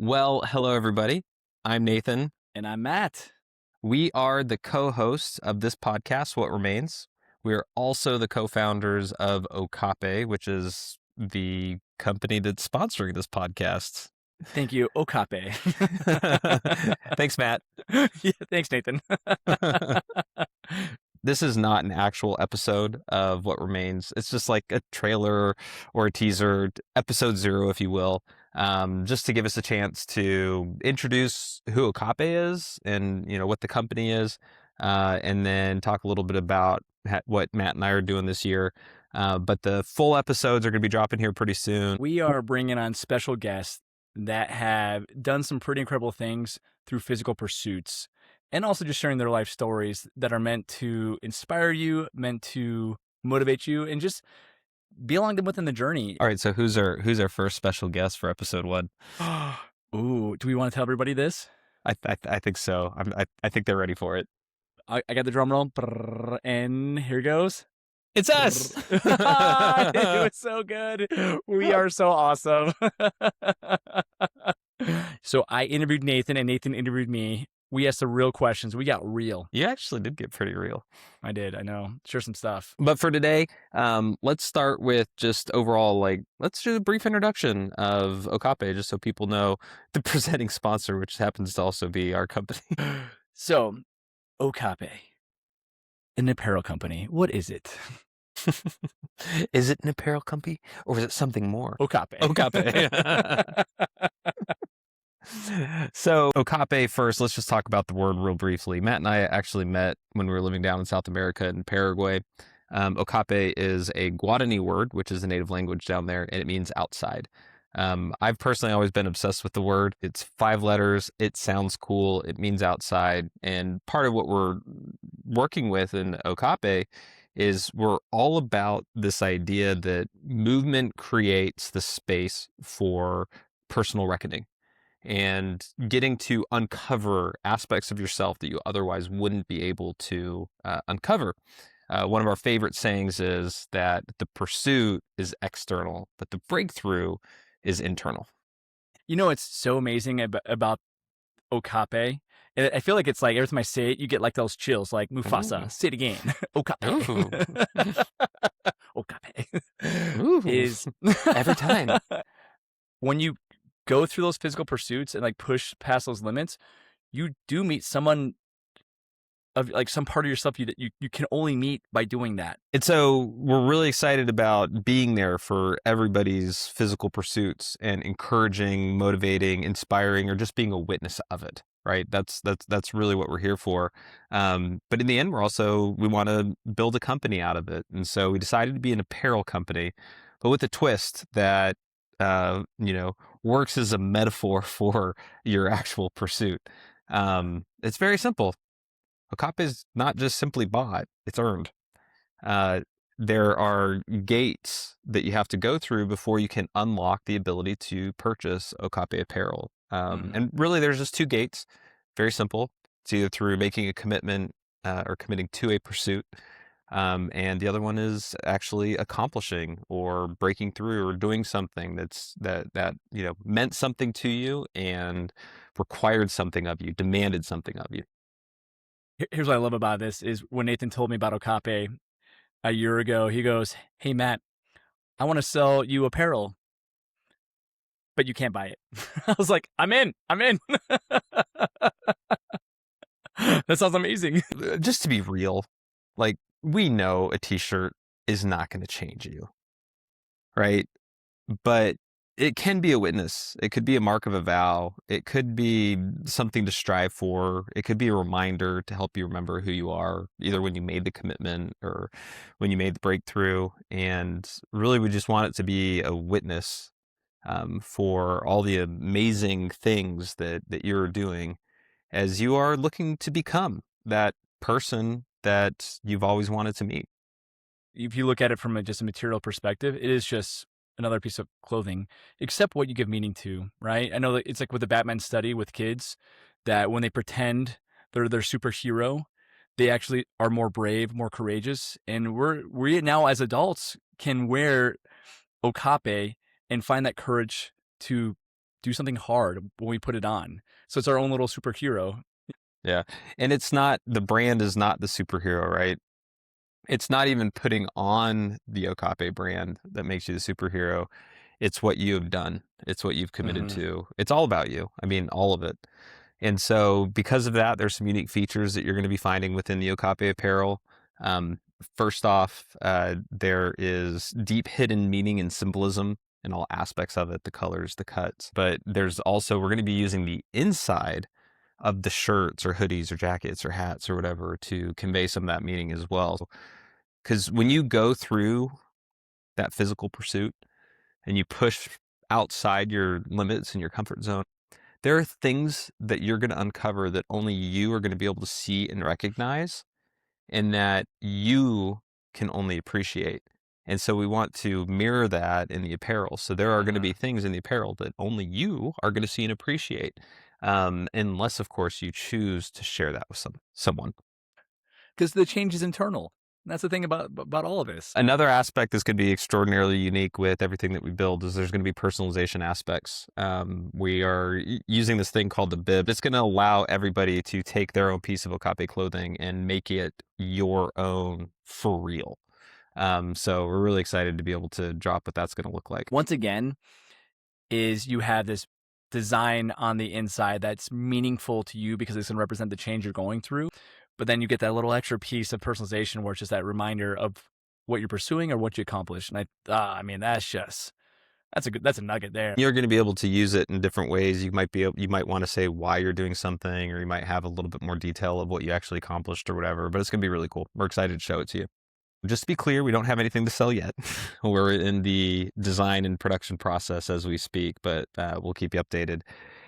Well, hello, everybody. I'm Nathan. And I'm Matt. We are the co hosts of this podcast, What Remains. We are also the co founders of Okape, which is the company that's sponsoring this podcast. Thank you, Okape. Thanks, Matt. Yeah, thanks, Nathan. This is not an actual episode of What Remains. It's just like a trailer or a teaser, episode 0, if you will, just to give us a chance to introduce who Okape is and what the company is, and then talk a little bit about what Matt and I are doing this year. But the full episodes are going to be dropping here pretty soon. We are bringing on special guests that have done some pretty incredible things through physical pursuits, and also just sharing their life stories that are meant to inspire you, meant to motivate you, and just be along within the journey. All right, so who's our first special guest for episode 1? Ooh, do we want to tell everybody this? I think so. I think they're ready for it. I got the drum roll, and here goes. It's us. It was so good. We are so awesome. So I interviewed Nathan and Nathan interviewed me. We asked the real questions. We got real. You actually did get pretty real. I did. I know. Share some stuff. But for today, let's start with just overall, let's do a brief introduction of Okape, just so people know the presenting sponsor, which happens to also be our company. So, Okape, an apparel company. What is it? Is it an apparel company or is it something more? Okape. Okape. So Okape first, let's just talk about the word real briefly. Matt and I actually met when we were living down in South America in Paraguay. Okape is a Guarani word, which is a native language down there, and it means outside. I've personally always been obsessed with the word. It's 5 letters. It sounds cool. It means outside. And part of what we're working with in Okape is we're all about this idea that movement creates the space for personal reckoning and getting to uncover aspects of yourself that you otherwise wouldn't be able to uncover. One of our favorite sayings is that the pursuit is external, but the breakthrough is internal. You know, it's so amazing about Okape. I feel like it's like every time I say it, you get like those chills, like Mufasa. Ooh. Say it again. Okape. Okape. Ooh. Is Every time. When you go through those physical pursuits and like push past those limits, you do meet someone of like some part of yourself that you can only meet by doing that. And so we're really excited about being there for everybody's physical pursuits and encouraging, motivating, inspiring, or just being a witness of it. Right. That's really what we're here for. But in the end, we want to build a company out of it. And so we decided to be an apparel company, but with a twist that, works as a metaphor for your actual pursuit. It's very simple. Okape is not just simply bought, it's earned. There are gates that you have to go through before you can unlock the ability to purchase Okape apparel. And really, there's just 2 gates. Very simple. It's either through making a commitment or committing to a pursuit. And the other one is actually accomplishing or breaking through or doing something that meant something to you and required something of you, demanded something of you. Here's what I love about this is when Nathan told me about Okape a year ago, he goes, "Hey, Matt, I want to sell you apparel, but you can't buy it." I was like, I'm in. That sounds amazing. Just to be real, we know a t-shirt is not going to change you, right? But it can be a witness. It could be a mark of a vow. It could be something to strive for. It could be a reminder to help you remember who you are, either when you made the commitment or when you made the breakthrough. And really, we just want it to be a witness for all the amazing things that you're doing as you are looking to become that person that you've always wanted to meet. If you look at it from just a material perspective, it is just another piece of clothing, except what you give meaning to, right? I know that it's like with the Batman study with kids, that when they pretend they're their superhero, they actually are more brave, more courageous. And we now as adults can wear Okape and find that courage to do something hard when we put it on. So it's our own little superhero. Yeah. And it's not, the brand is not the superhero, right? It's not even putting on the Okape brand that makes you the superhero. It's what you have done. It's what you've committed Mm-hmm. to. It's all about you. I mean, all of it. And so because of that, there's some unique features that you're going to be finding within the Okape apparel. First off, there is deep hidden meaning and symbolism in all aspects of it, the colors, the cuts. But there's also, we're going to be using the inside of the shirts or hoodies or jackets or hats or whatever to convey some of that meaning as well. Because when you go through that physical pursuit and you push outside your limits and your comfort zone, there are things that you're going to uncover that only you are going to be able to see and recognize, and that you can only appreciate. And so we want to mirror that in the apparel. So there are going to Mm-hmm. be things in the apparel that only you are going to see and appreciate, unless, of course, you choose to share that with someone. Because the change is internal. That's the thing about all of this. Another aspect that's going to be extraordinarily unique with everything that we build is there's going to be personalization aspects. We are using this thing called the bib. It's going to allow everybody to take their own piece of Okape clothing and make it your own for real. So we're really excited to be able to drop what that's going to look like. Once again, is you have this design on the inside that's meaningful to you because it's going to represent the change you're going through. But then you get that little extra piece of personalization where it's just that reminder of what you're pursuing or what you accomplished. And I mean, that's a nugget there. You're going to be able to use it in different ways. You might want to say why you're doing something, or you might have a little bit more detail of what you actually accomplished or whatever, but it's going to be really cool. We're excited to show it to you. Just to be clear, we don't have anything to sell yet. We're in the design and production process as we speak, but we'll keep you updated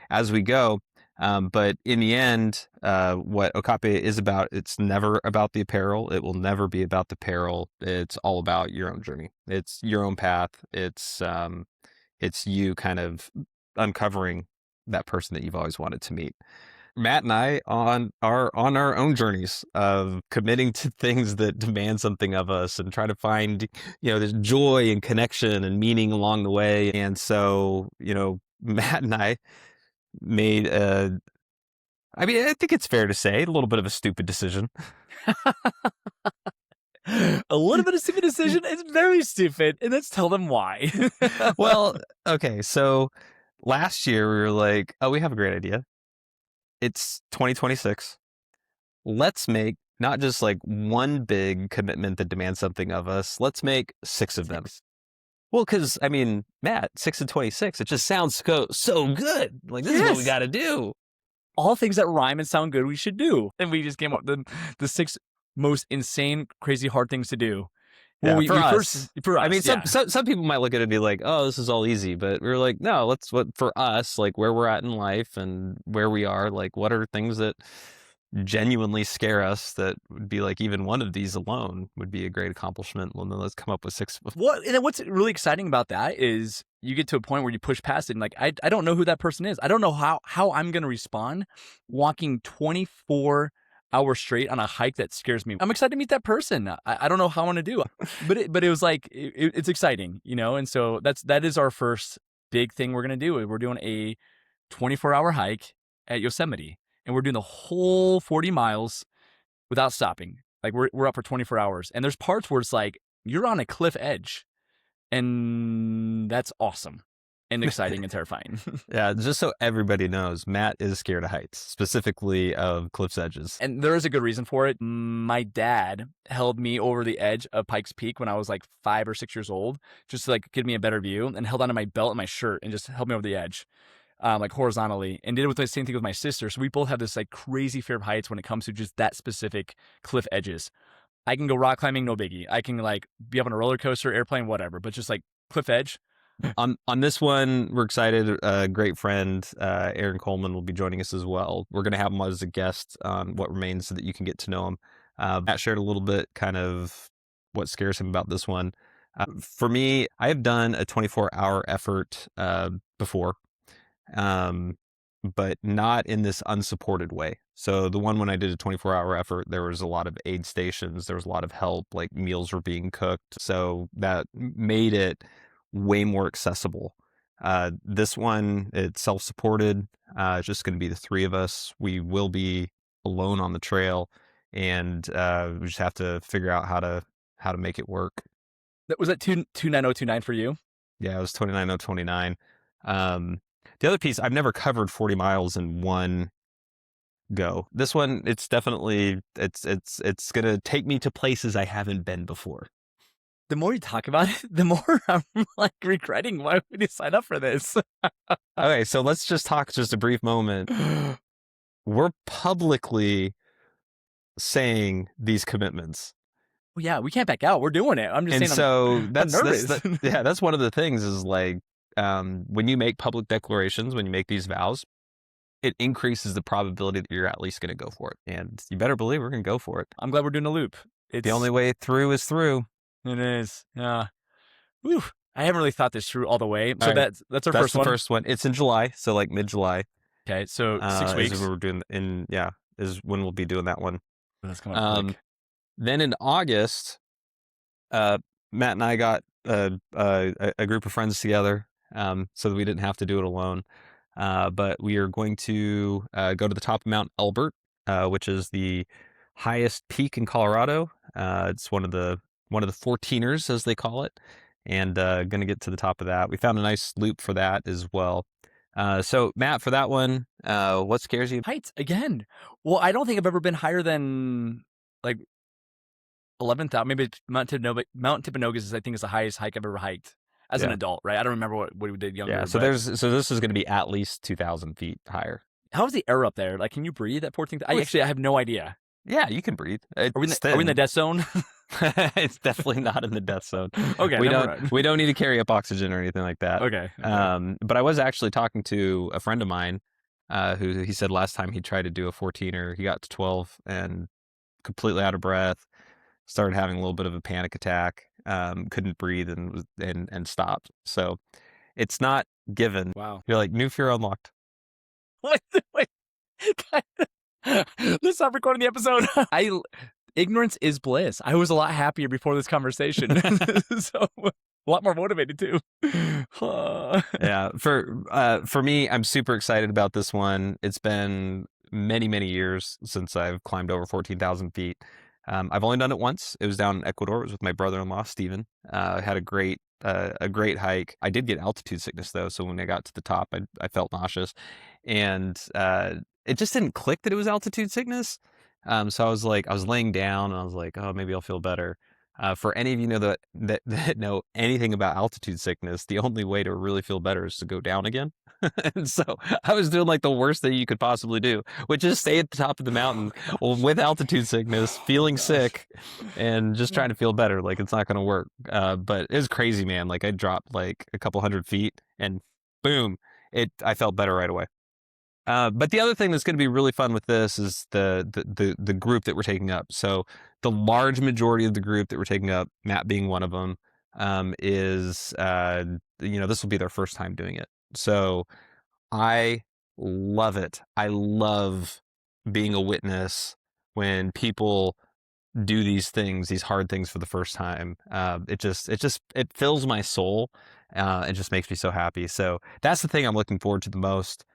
as we go. But in the end, what Okape is about, it's never about the apparel. It will never be about the apparel. It's all about your own journey. It's your own path. It's you kind of uncovering that person that you've always wanted to meet. Matt and I on our own journeys of committing to things that demand something of us and trying to find, there's joy and connection and meaning along the way. And so, Matt and I made I think it's fair to say a little bit of a stupid decision. A little bit of stupid decision. It's very stupid. And let's tell them why. Well, okay. So last year we were like, oh, we have a great idea. It's 2026. Let's make not just like one big commitment that demands something of us. Let's make 6 of them. Well, because, Matt, 6 and 26, it just sounds so good. Like, this is what we got to do. All things that rhyme and sound good we should do. And we just came up with the 6 most insane, crazy, hard things to do. Well, yeah, for us. Some people might look at it and be like, oh, this is all easy. But we were like, no, for us, like where we're at in life and where we are, like what are things that genuinely scare us that would be like even one of these alone would be a great accomplishment. Well, then let's come up with 6. And then what's really exciting about that is you get to a point where you push past it and like, I don't know who that person is. I don't know how I'm going to respond walking 24 hours straight on a hike that scares me. I'm excited to meet that person. I don't know how I want to do, but it was like, it's exciting, and so that is our first big thing we're going to do. We're doing a 24-hour hike at Yosemite, and we're doing the whole 40 miles without stopping. Like we're up for 24 hours, and there's parts where it's like you're on a cliff edge, and that's awesome and exciting and terrifying. Yeah, just so everybody knows, Matt is scared of heights, specifically of cliff's edges. And there is a good reason for it. My dad held me over the edge of Pikes Peak when I was like 5 or 6 years old, just to like give me a better view, and held onto my belt and my shirt and just held me over the edge. Like horizontally, and did it with the same thing with my sister. So we both have this like crazy fear of heights when it comes to just that specific cliff edges. I can go rock climbing, no biggie. I can like be up on a roller coaster, airplane, whatever, but just like cliff edge. On this one, we're excited. A great friend, Aaron Coleman, will be joining us as well. We're going to have him as a guest on What Remains so that you can get to know him. Matt shared a little bit kind of what scares him about this one. For me, I have done a 24-hour effort before, but not in this unsupported way. So the one when I did a 24-hour effort, there was a lot of aid stations. There was a lot of help, like meals were being cooked. So that made it way more accessible. This one, it's self-supported. It's just going to be the three of us. We will be alone on the trail, and we just have to figure out how to make it work. Was that 29029 for you? Yeah, it was 29029. The other piece, I've never covered 40 miles in one go. This one, it's definitely it's gonna take me to places I haven't been before. The more you talk about it, the more I'm like regretting why we did sign up for this. Okay, so let's just talk just a brief moment. We're publicly saying these commitments. Well, yeah, we can't back out. We're doing it. I'm just And saying so I'm nervous. that's one of the things is like when you make public declarations, when you make these vows, it increases the probability that you're at least going to go for it. And you better believe we're going to go for it. I'm glad we're doing a loop. It's The only way through is through. It is. Yeah. Whew. I haven't really thought this through all the way. So All right. that's our That's first the one. first one. It's in July, so like mid-July. Okay, so 6 weeks. Is when we're doing is when we'll be doing that one. That's coming up quick. Then in August, Matt and I got a group of friends together, so that we didn't have to do it alone. But we are going to go to the top of Mount Elbert, which is the highest peak in Colorado. It's one of the 14ers, as they call it, and going to get to the top of that. We found a nice loop for that as well. So Matt, for that one, what scares you? Heights again. Well, I don't think I've ever been higher than like 11,000. Maybe Mount Timpanogos is, I think, is the highest hike I've ever hiked as an adult. Right? I don't remember what we did younger. Yeah. So this is going to be at least 2,000 feet higher. How's the air up there? Like, can you breathe at 14,000? I have no idea. Yeah, you can breathe. Are we in the death zone? It's definitely not in the death zone. Okay, we don't need to carry up oxygen or anything like that. Okay. But I was actually talking to a friend of mine, who he said last time he tried to do a 14er, he got to 12 and completely out of breath, started having a little bit of a panic attack, couldn't breathe and stopped. So it's not given. Wow. You're like, new fear unlocked. Wait. Let's stop recording the episode. Ignorance is bliss. I was a lot happier before this conversation. So a lot more motivated too. Yeah. For me, I'm super excited about this one. It's been many, many years since I've climbed over 14,000 feet. I've only done it once. It was down in Ecuador. It was with my brother-in-law, Steven. Had a great hike. I did get altitude sickness though. So when I got to the top, I felt nauseous, and it just didn't click that it was altitude sickness. So I was laying down and I was like, oh, maybe I'll feel better. For any of you know that know anything about altitude sickness, the only way to really feel better is to go down again. And so I was doing like the worst thing you could possibly do, which is stay at the top of the mountain with altitude sickness, feeling sick, and just trying to feel better. Like it's not going to work. But it was crazy, man. Like I dropped like a couple hundred feet and boom, I felt better right away. But the other thing that's going to be really fun with this is the group that we're taking up. So the large majority of the group that we're taking up, Matt being one of them, is this will be their first time doing it. So I love it. I love being a witness when people do these things, these hard things for the first time. It fills my soul. It just makes me so happy. So that's the thing I'm looking forward to the most.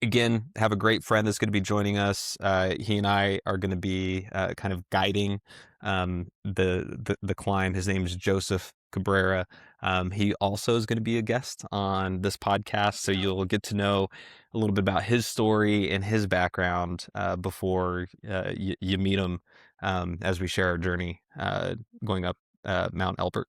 Again, have a great friend that's going to be joining us. He and I are going to be kind of guiding the climb. His name is Joseph Cabrera. He also is going to be a guest on this podcast, so you'll get to know a little bit about his story and his background before you meet him as we share our journey going up Mount Elbert.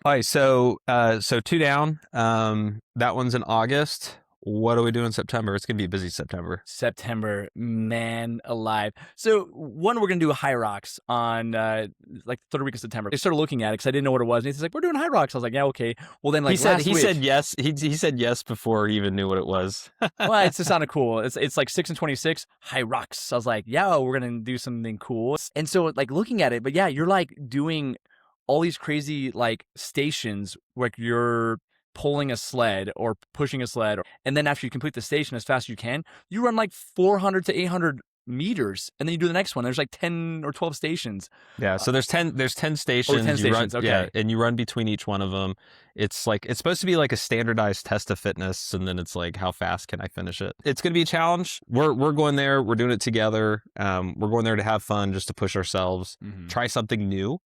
All right, so 2 down. That one's in August. What are we doing in September? It's going to be a busy September. September, man alive. So one, we're going to do a Hyrox on like the third week of September. I started looking at it because I didn't know what it was. And he's like, we're doing Hyrox. I was like, yeah, okay. Well, then like he said yes. He said yes before he even knew what it was. Well, it just sounded cool. It's like 6 and 26 Hyrox. I was like, yeah, we're going to do something cool. And so like looking at it, but yeah, you're like doing all these crazy like stations where you're pulling a sled or pushing a sled. And then after you complete the station as fast as you can, you run like 400 to 800 meters, and then you do the next one. There's like 10 or 12 stations. Yeah, so there's 10 stations. 10 You run, stations. Okay. yeah, and you run between each one of them. It's supposed to be like a standardized test of fitness, and then it's like, how fast can I finish it? It's going to be a challenge. We're going there. We're doing it together. We're going there to have fun, just to push ourselves, try something new.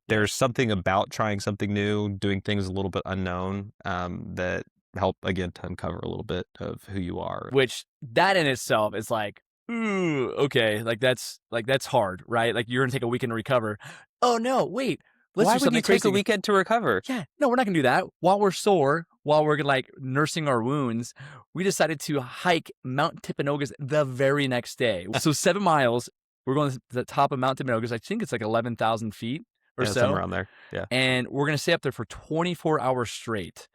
There's something about trying something new, doing things a little bit unknown, that help, again, to uncover a little bit of who you are. Which that in itself is like, ooh, okay, like that's hard, right? Like you're gonna take a weekend to recover. Oh no, wait, let's Why do would something you crazy. take a weekend to recover? Yeah, no, we're not gonna do that. While we're sore, while we're like nursing our wounds, we decided to hike Mount Timpanogos the very next day. So 7 miles. We're going to the top of Mount Timpanogos. I think it's like 11,000 feet or so. Somewhere around there. Yeah. And we're gonna stay up there for 24 hours straight.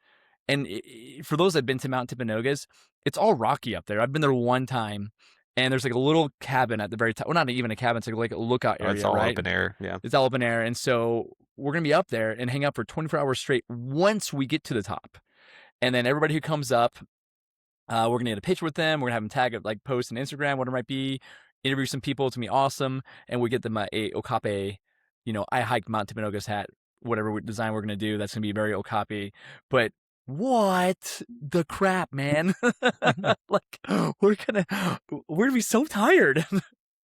And for those that have been to Mount Timpanogos, it's all rocky up there. I've been there one time, and there's like a little cabin at the very top. Well, not even a cabin. It's like a lookout area, It's all right? open air. Yeah. It's all open air. And so we're going to be up there and hang out for 24 hours straight once we get to the top. And then everybody who comes up, we're going to get a picture with them. We're going to have them tag it, like post on Instagram, whatever it might be, interview some people. It's going to be awesome. And we get them a Okape, I hiked Mount Timpanogos hat, whatever design we're going to do. That's going to be very Okape. But what the crap, man? Like we're gonna be so tired.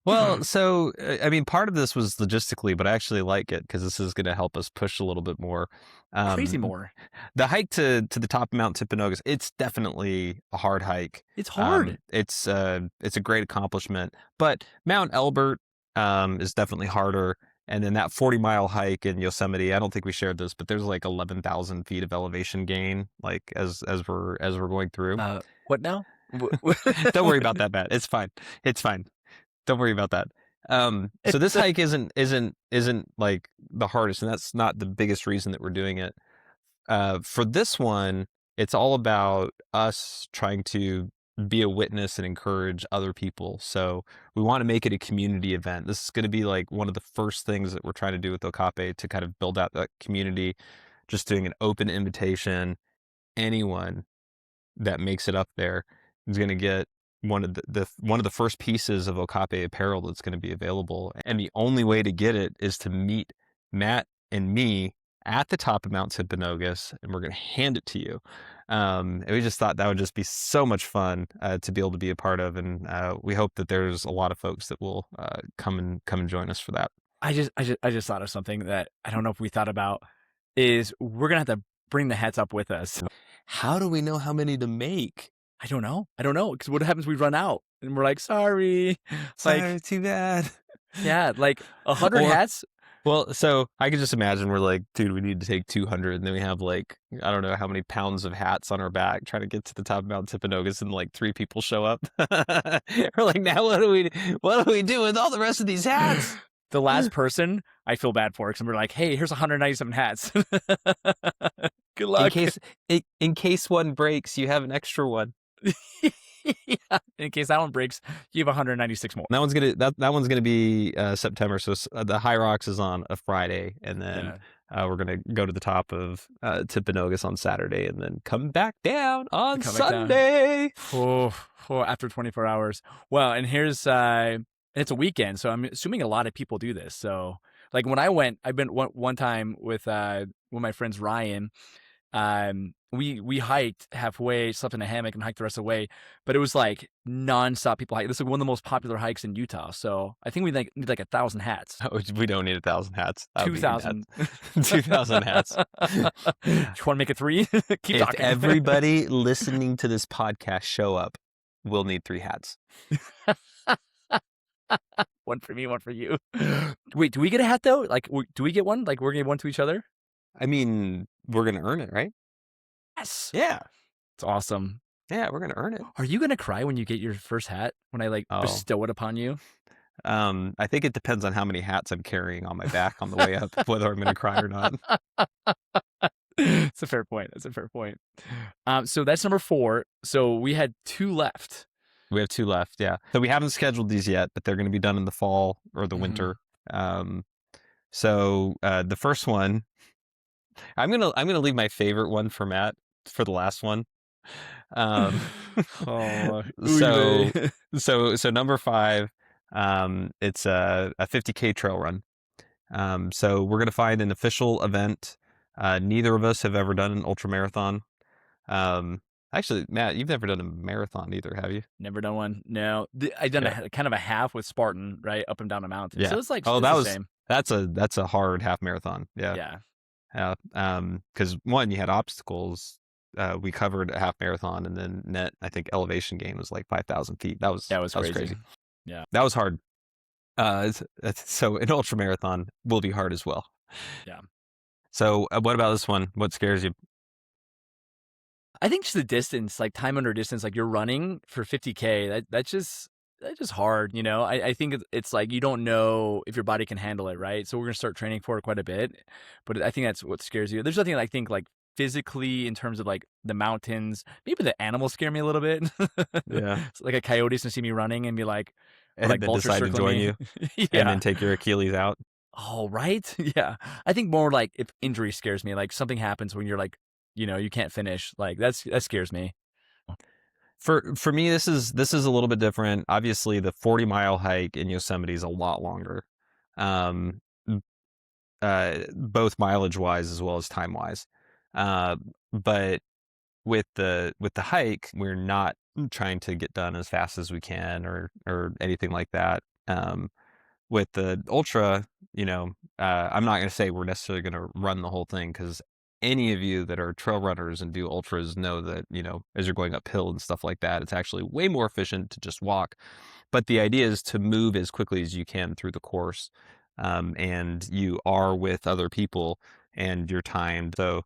Well, so I mean, part of this was logistically, but I actually like it because this is going to help us push a little bit more. Crazy more. The hike to the top of Mount Timpanogos, it's definitely a hard hike. It's hard. It's a great accomplishment, but Mount Elbert is definitely harder. And then that 40-mile hike in Yosemite, I don't think we shared this, but there's like 11,000 feet of elevation gain, like as we're going through. What now? Don't worry about that, Matt. It's fine. It's fine. Don't worry about that. So this hike isn't like the hardest, and that's not the biggest reason that we're doing it. For this one, it's all about us trying to be a witness and encourage other people. So we want to make it a community event. This is going to be like one of the first things that we're trying to do with Okape to kind of build out that community, just doing an open invitation. Anyone that makes it up there is going to get one of the first pieces of Okape apparel that's going to be available. And the only way to get it is to meet Matt and me at the top of Mount Timpanogos, and we're going to hand it to you. And we just thought that would just be so much fun to be able to be a part of, and we hope that there's a lot of folks that will come and join us for that. I just thought of something that I don't know if we thought about. Is we're gonna have to bring the hats up with us. How do we know how many to make? I don't know. Because what happens? We run out, and we're like, sorry, Sorry, too bad. Yeah, like 100 hats. Well, so I could just imagine we're like, dude, we need to take 200, and then we have like, I don't know how many pounds of hats on our back trying to get to the top of Mount Timpanogos, and like 3 people show up. We're like, now what do we do with all the rest of these hats? The last person I feel bad for, because we're like, hey, here's 197 hats. Good luck. In case one breaks, you have an extra one. Yeah. In case that one breaks, you have 196 more. That one's gonna be September. So the Hyrox is on a Friday, and then we're gonna go to the top of Timpanogos on Saturday, and then come back down on Sunday. After 24 hours. Well, and here's it's a weekend, so I'm assuming a lot of people do this. So, like when I went, I've been one time with my friends Ryan. We hiked halfway, slept in a hammock, and hiked the rest of the way. But it was like nonstop people hike. This is one of the most popular hikes in Utah. So I think we need like 1,000 hats. Oh, we don't need 1,000 hats. 2,000. 2,000 hats. You want to make it 3? Keep if talking. Everybody listening to this podcast show up, we'll need 3 hats. One for me, one for you. Wait, do we get a hat though? Like, do we get one? Like, we're gonna give one to each other? I mean, we're gonna earn it, right? Yes. Yeah. It's awesome. Yeah, we're gonna earn it. Are you gonna cry when you get your first hat? When I bestow it upon you? I think it depends on how many hats I'm carrying on my back on the way up, whether I'm gonna cry or not. It's a fair point. So that's number 4. So we had 2 left. We have 2 left, yeah. So we haven't scheduled these yet, but they're going to be done in the fall or the winter. So the first one, I'm gonna leave my favorite one for Matt for the last one. Um, Oh, so oy so number five, it's a 50K trail run. So we're gonna find an official event. Neither of us have ever done an ultra marathon. Actually, Matt, you've never done a marathon either, have you? Never done one. No, I done Yeah. a kind of a half with Spartan, right, up and down a mountain. Yeah. So it's like Oh, it's the same. that's a hard half marathon. Yeah. Yeah, Yeah. Because one, you had obstacles. We covered a half marathon, and then net, I think elevation gain was like 5,000 feet. that was That was crazy. crazy. Yeah, That was hard. So an ultra marathon will be hard as well. yeah. So what about this one? What scares you? I think just the distance, like time under distance, like you're running for 50K. That's just hard, you know. I think it's like you don't know if your body can handle it, right? So we're gonna start training for it quite a bit, but I think that's what scares you. There's nothing I think like physically in terms of like the mountains. Maybe the animals scare me a little bit. Yeah. So, like a coyote's gonna see me running and be like, or And like then vultures decide to circling join me. you, and Yeah. then take your Achilles out. Oh, right. Yeah. I think more like if injury scares me, like something happens when you're like, you can't finish. Like that scares me. For me, this is a little bit different. Obviously, the 40-mile hike in Yosemite is a lot longer, um, both mileage wise as well as time wise. But with the hike, we're not trying to get done as fast as we can or anything like that. With the ultra, I'm not going to say we're necessarily going to run the whole thing because any of you that are trail runners and do ultras know that, as you're going uphill and stuff like that, it's actually way more efficient to just walk. But the idea is to move as quickly as you can through the course. And you are with other people and you're timed. So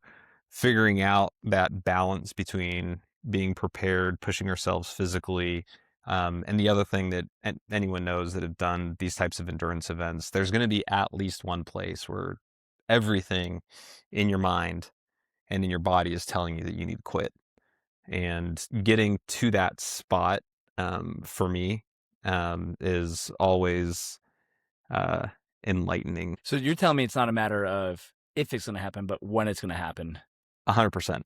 figuring out that balance between being prepared, pushing ourselves physically, and the other thing that anyone knows that have done these types of endurance events, there's going to be at least one place where everything in your mind and in your body is telling you that you need to quit. And getting to that spot, for me, is always uh, enlightening. So you're telling me it's not a matter of if it's going to happen, but when it's going to happen. 100%.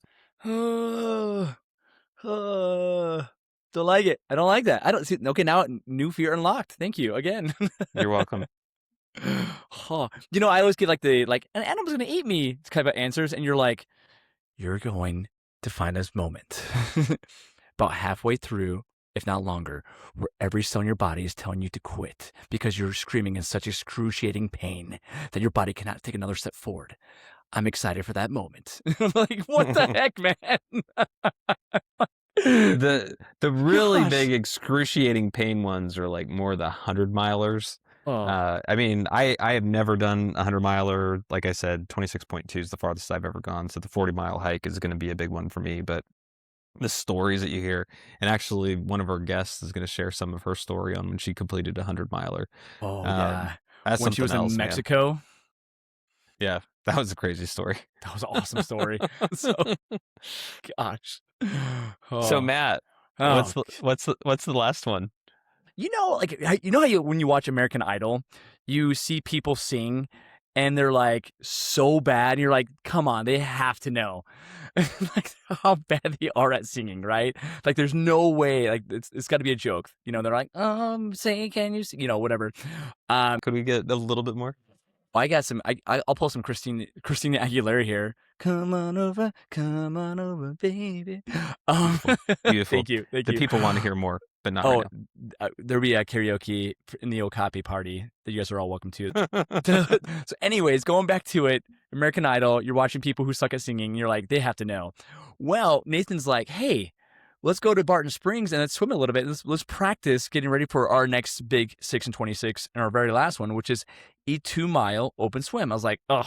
Don't like it. I don't like that. I don't see. Okay, now new fear unlocked. Thank you again. You're welcome. Huh. I always get like an animal's gonna eat me kind of answers, and you're like, you're going to find this moment about halfway through, if not longer, where every cell in your body is telling you to quit because you're screaming in such excruciating pain that your body cannot take another step forward. I'm excited for that moment. I'm like, what the heck, man? The really Gosh. big excruciating pain ones are like more the 100-milers. Oh, I mean, I have never done a 100-miler. Like I said, 26.2 is the farthest I've ever gone. So the 40-mile hike is going to be a big one for me. But the stories that you hear, and actually one of our guests is going to share some of her story on when she completed a 100-miler. oh Um, yeah. that's When she something was in else, man. Mexico, Yeah, that was a crazy story. that was an awesome story. So, gosh. So Oh, Matt, oh. what's the last one? Like how when you watch American Idol, you see people sing and they're like so bad and you're like, come on, they have to know like how bad they are at singing, right? Like there's no way, like it's got to be a joke. They're like, say can you sing? Whatever. Could we get a little bit more? I got some. I'll pull some Christina Aguilera here. Come on over, baby. Um, Beautiful, beautiful. thank The you. people want to hear more, but not right Oh, there'll be a karaoke in the Okapi party that you guys are all welcome to. now. So, anyways, going back to it, American Idol. You're watching people who suck at singing. You're like, they have to know. Well, Nathan's like, hey, let's go to Barton Springs and let's swim a little bit. Let's practice getting ready for our next big 6 and 26 and our very last one, which is a 2-mile open swim. I was like, ugh,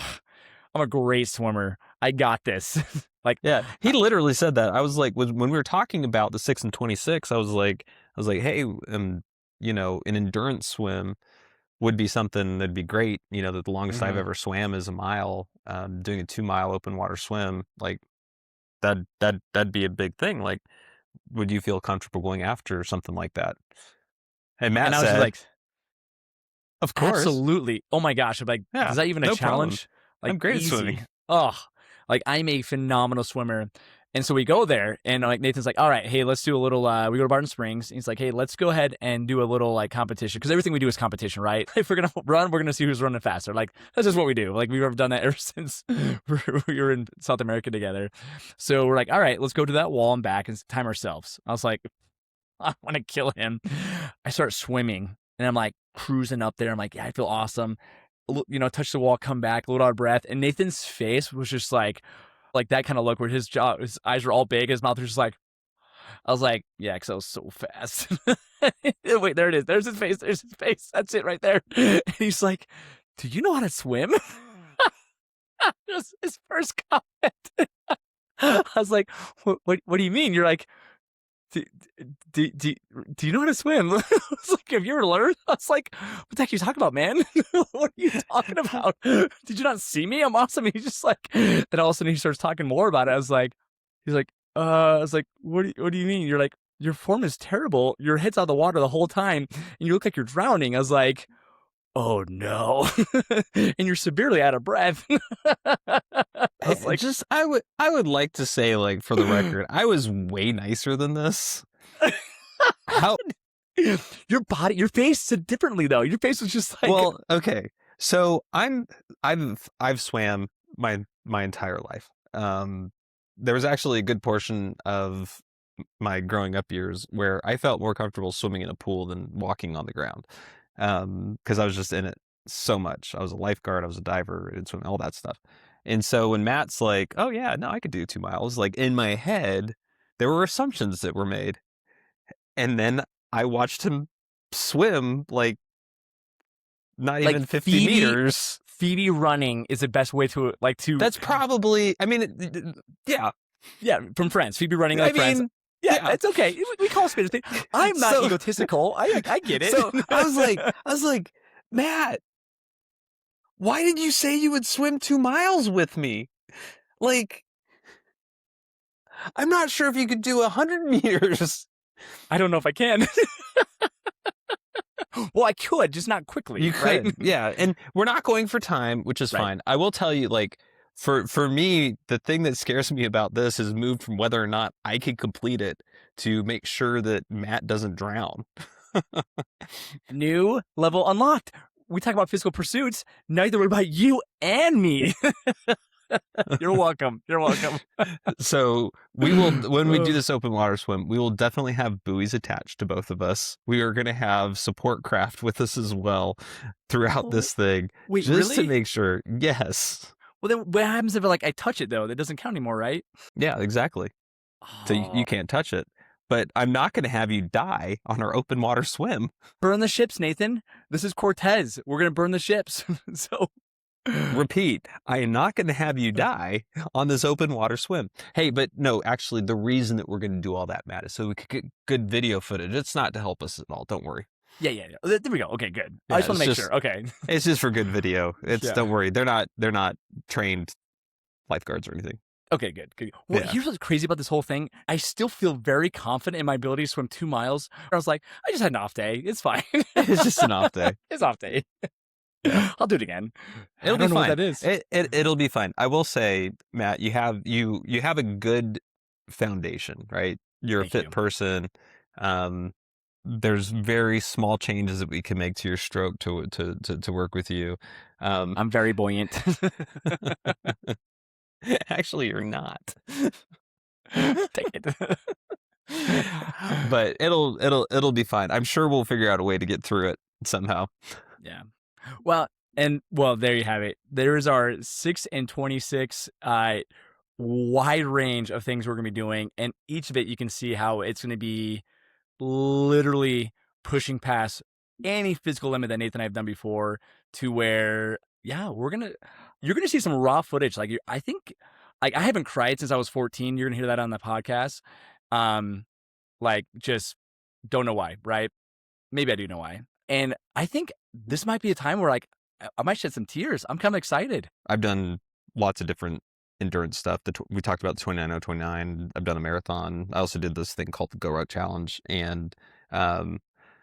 I'm a great swimmer. I got this. Like, Yeah, he literally said that. I was like, when we were talking about the 6 and 26, I was like, hey, an endurance swim would be something that'd be great. That the longest I've mhm. ever swam is a mile. Doing a 2-mile open water swim, like that'd be a big thing. Like, would you feel comfortable going after something like that? And And Matt I was just said, like, of course. absolutely. Oh my gosh. I'm like, Yeah, is that even a no problem. challenge? Like, I'm great at easy. swimming. Oh, like I'm a phenomenal swimmer. And so we go there, and like Nathan's like, all right, hey, let's do a little. We go to Barton Springs. And he's like, hey, let's go ahead and do a little like competition, because everything we do is competition, right? If we're gonna run, we're gonna see who's running faster. Like that's just what we do. Like we've ever done that ever since we were in South America together. So we're like, all right, let's go to that wall and back and time ourselves. I was like, I want to kill him. I start swimming, and I'm like cruising up there. I'm like, yeah, I feel awesome. Touch the wall, come back, a little out of breath. And Nathan's face was just like that kind of look where his eyes were all big, his mouth was just like, I was like, yeah, because I was so fast. Wait, there it is. There's his face. There's his face. That's it right there. And he's like, do you know how to swim? Just his first comment. I was like, what do you mean? You're like, do you know how to swim? I was like, have you ever learned? I was like, what the heck are you talking about, man? What are you talking about? Did you not see me? I'm awesome. And he's just like, then all of a sudden he starts talking more about it. I was like, what do you mean? You're like, your form is terrible. Your head's out of the water the whole time, and you look like you're drowning. I was like, oh no. And you're severely out of breath. I was like, I would like to say, like, for the record, I was way nicer than this. How your face said differently though. Your face was just like, well, okay. So I've swam my entire life. There was actually a good portion of my growing up years where I felt more comfortable swimming in a pool than walking on the ground. Because I was just in it so much. I was a lifeguard, I was a diver, and swim, all that stuff. And so when Matt's like, oh yeah, no, I could do 2 miles, like in my head, there were assumptions that were made. And then I watched him swim like not even 50 meters. Phoebe running is the best way to That's probably, I mean, yeah. Yeah, from Friends. Phoebe running like Friends. Yeah, it's okay. We call it spit. I'm not egotistical. I get it. So I was like, Matt, why did you say you would swim 2 miles with me? Like, I'm not sure if you could do 100 meters. I don't know if I can. Well, I could, just not quickly. You could, right? Yeah. And we're not going for time, which is fine. I will tell you, like, for me, the thing that scares me about this has moved from whether or not I can complete it to make sure that Matt doesn't drown. New level unlocked. We talk about physical pursuits. Now you have to worry about you and me. You're welcome. You're welcome. So we will, when we do this open water swim, we will definitely have buoys attached to both of us. We are going to have support craft with us as well throughout this thing. Wait, just really? to make sure. Yes. Well, then what happens if I touch it though? That doesn't count anymore, right? Yeah, exactly. So you can't touch it. But I'm not going to have you die on our open water swim. Burn the ships, Nathan. This is Cortez. We're going to burn the ships. So repeat, I am not going to have you die on this open water swim. Hey, but no, actually, the reason that we're going to do all that, Matt, is so we could get good video footage. It's not to help us at all. Don't worry. Yeah. There we go. Okay, good. Yeah, I just want to make sure. Okay. It's just for good video. Don't worry. They're not trained lifeguards or anything. Okay, good. Well, here's what's crazy about this whole thing. I still feel very confident in my ability to swim 2 miles. I was like, I just had an off day. It's fine. It's just an off day. It's off day. I'll do it again. It'll be fine. What that is. It'll be fine. I will say, Matt, you have a good foundation, right? You're a fit person. There's very small changes that we can make to your stroke to work with you. I'm very buoyant. Actually, you're not. Take it. But it'll be fine. I'm sure we'll figure out a way to get through it somehow. Yeah. Well, there you have it. There is our 6 and 26 wide range of things we're going to be doing, and each of it you can see how it's going to be literally pushing past any physical limit that Nathan and I have done before, to where you're going to see some raw footage. Like I think I haven't cried since I was 14. You're going to hear that on the podcast. Like just don't know why, right? Maybe I do know why. And I think this might be a time where like I might shed some tears. I'm kind of excited. I've done lots of different endurance stuff. We talked about the 29:09. I've done a marathon. I also did this thing called the Go Route Challenge, and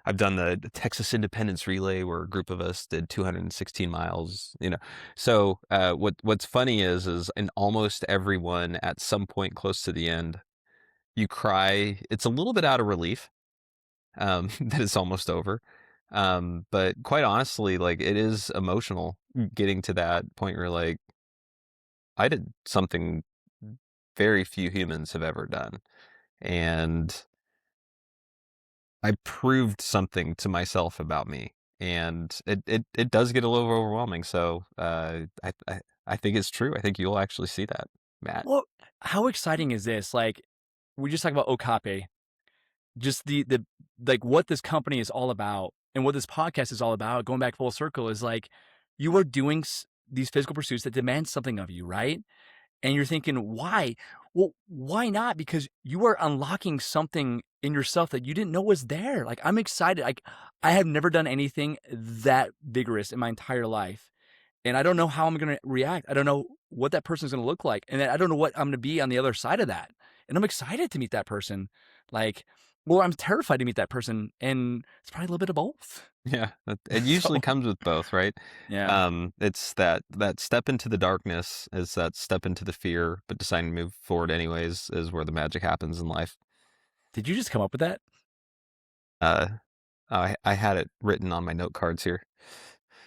I've done the Texas Independence Relay where a group of us did 216 miles, you know. So what's funny is in almost everyone at some point close to the end, you cry. It's a little bit out of relief that it's almost over. But quite honestly, like it is emotional getting to that point where like I did something very few humans have ever done. And I proved something to myself about me. And it does get a little overwhelming. So I think it's true. I think you'll actually see that, Matt. Well, how exciting is this? Like, we just talked about Okape, just the like what this company is all about and what this podcast is all about, going back full circle, is like you are doing these physical pursuits that demand something of you, right? And you're thinking, why? Well, why not? Because you are unlocking something in yourself that you didn't know was there. Like, I'm excited. Like, I have never done anything that vigorous in my entire life. And I don't know how I'm going to react. I don't know what that person's going to look like. And I don't know what I'm going to be on the other side of that. And I'm excited to meet that person. Like, well, I'm terrified to meet that person. And it's probably a little bit of both. Yeah, it usually So, comes with both, right? yeah. It's that step into the darkness is that step into the fear, but deciding to move forward anyways is where the magic happens in life. Did you just come up with that? Uh, I had it written on my note cards here.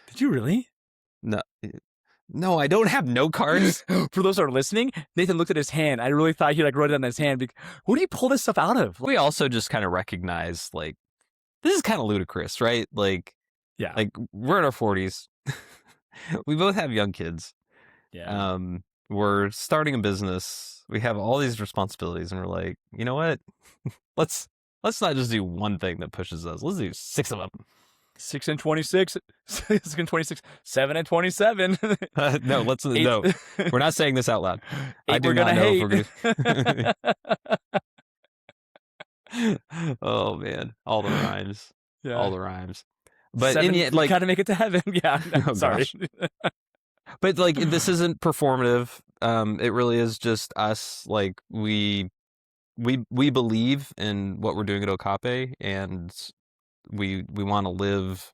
Did you really? No, no, I don't have note cards. For those that are listening, Nathan looked at his hand. I really thought he like wrote it on his hand. Where do you pull this stuff out of? We also just kind of recognize like this is kind of ludicrous, right? Yeah. Like we're in our 40s. We both have young kids. Yeah. We're starting a business. We have all these responsibilities, and we're like, you know what? let's let's not just do one thing that pushes us. Let's do 6 of them. 6 and 26. 6 and 26. 7 and 27. No, Eight. no. We're not saying this out loud. I Eight do we're not gonna know hate. if we're gonna. Oh man, all the rhymes, all Yeah. the rhymes. But in 7, the end, you like, gotta make it to heaven. Yeah. No, oh sorry. gosh. But like, this isn't performative. It really is just us. Like, we believe in what we're doing at Okape, and we want to live.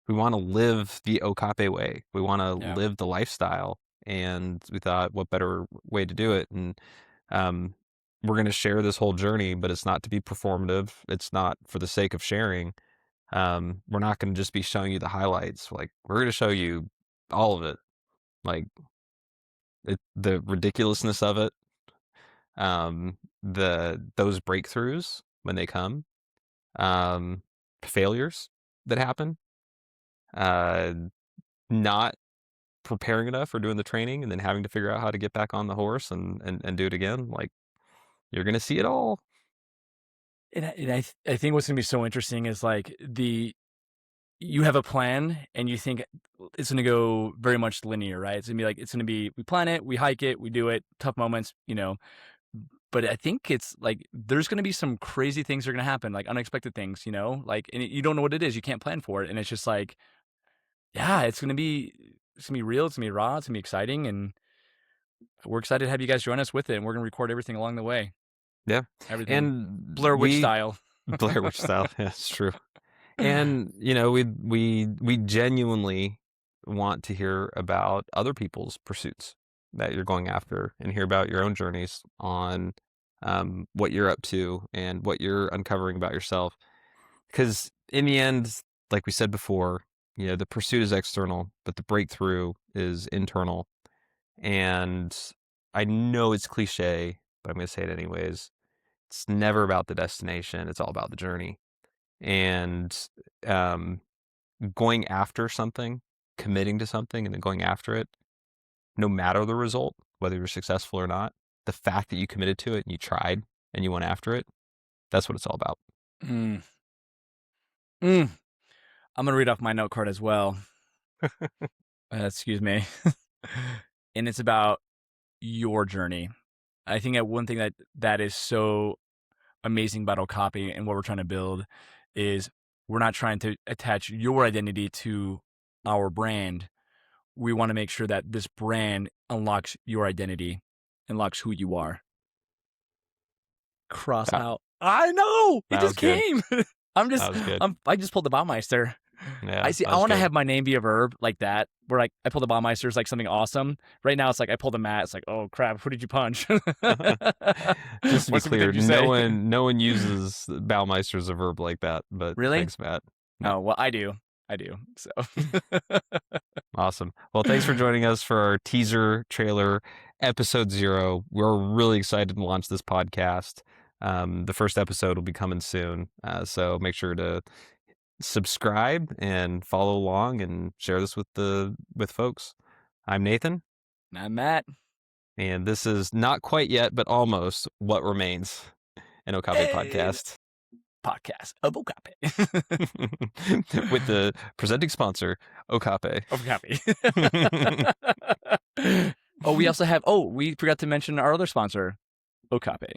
We want to live the Okape way. We want to Yeah. live the lifestyle, and we thought, what better way to do it? And um, we're going to share this whole journey, but it's not to be performative. It's not for the sake of sharing. We're not going to just be showing you the highlights. Like, we're going to show you all of it. Like the ridiculousness of it, those breakthroughs when they come, um, failures that happen, uh, not preparing enough or doing the training and then having to figure out how to get back on the horse and do it again. Like you're gonna see it all. I think what's gonna be so interesting is like you have a plan and you think it's gonna go very much linear, right? It's gonna be we plan it, we hike it, we do it, tough moments, But I think it's like there's gonna be some crazy things that are gonna happen, like unexpected things, like and you don't know what it is, you can't plan for it, and it's just like, yeah, it's gonna be real, it's gonna be raw, it's gonna be exciting, and we're excited to have you guys join us with it, and we're gonna record everything along the way, Yeah, everything and Blair Witch we style. Blair Witch style. Yeah, it's true. And we genuinely want to hear about other people's pursuits that you're going after and hear about your own journeys on what you're up to and what you're uncovering about yourself. Because in the end, like we said before, the pursuit is external, but the breakthrough is internal. And I know it's cliche, but I'm going to say it anyways. It's never about the destination. It's all about the journey. And um, going after something, committing to something, and then going after it, no matter the result, whether you're successful or not, the fact that you committed to it and you tried and you went after it, that's what it's all about. Mm. Mm. I'm gonna read off my note card as well. Excuse me. And it's about your journey. I think that one thing that is so amazing about Okapi and what we're trying to build is we're not trying to attach your identity to our brand. We want to make sure that this brand unlocks your identity, unlocks who you are. Cross That, out. I know it that was just good. came. That was good. I just pulled the Baumeister. Yeah, I see. that I was want to good. have my name be a verb like that, where like I pulled the Baumeister is like something awesome. Right now, it's like I pulled a Matt. It's like, oh crap, who did you punch? Just to be What clear, did you no say? one uses Baumeister as a verb like that. But Really? thanks, Matt. No. Oh well, I do. So Awesome. Well, thanks for joining us for our teaser trailer, episode 0. We're really excited to launch this podcast. The first episode will be coming soon. So make sure to subscribe and follow along and share this with folks. I'm Nathan, I'm Matt. and this is not quite yet, but almost What Remains, an Okabe podcast. Podcast of Okape. With the presenting sponsor, Okape. Okape. We also have. We forgot to mention our other sponsor, Okape.